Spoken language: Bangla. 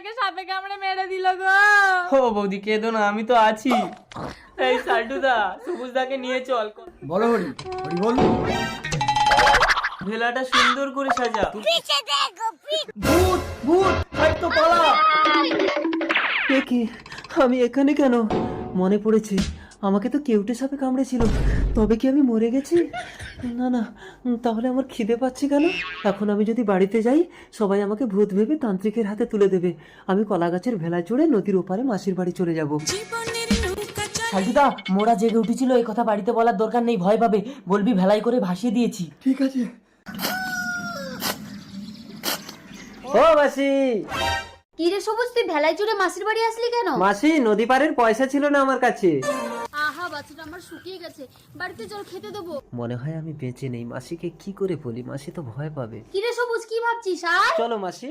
মেয়েটাকে সাপে কামড়ে মেরে দিল গো। ও বৌদি কেঁদো না, আমি তো আছি। এই সাল্টুদা, সবুজদাকে নিয়ে চল। বলো হরি, হরি বল। ভেলাটা সুন্দর করে সাজা। ভূত ভূত, হাট তো পালা। কি আমি এখানে কেন? মনে পড়েছে, আমাকে তো কেউটে সাপে কামড়েছিল। তবে কি আমি মরে গেছি? না না, তাহলে আমার খিদে পাচ্ছে কেন? এখন আমি যদি বাড়িতে যাই, সবাই আমাকে ভূত ভেবে তান্ত্রিকের হাতে তুলে দেবে। আমি কলা গাছের ভেলায় চড়ে নদীর ওপারে মাসির বাড়ি চলে যাব। সাল্টুদা, মোরা জেগে উঠেছিল, এই কথা বাড়িতে বলার দরকার নেই, ভয় পাবে। বলবি ভেলাই করে ভাসিয়ে দিয়েছি। ঠিক আছে। ও মাসি! কি রে সবুজ, তুই ভেলায় চড়ে মাসির বাড়ি আসলি কেন? মাসি, নদী পারের পয়সা ছিল না আমার কাছে। আহা, বাচ্চাটা আমার শুকিয়ে গেছে, বাড়িতে চল খেতে দেবো। মনে হয় আমি বেঁচে নেই। মাসিকে কি করে বলি? মাসি তো ভয় পাবে। কি রে সবুজ, কি ভাবছিস? আর চলো মাসি।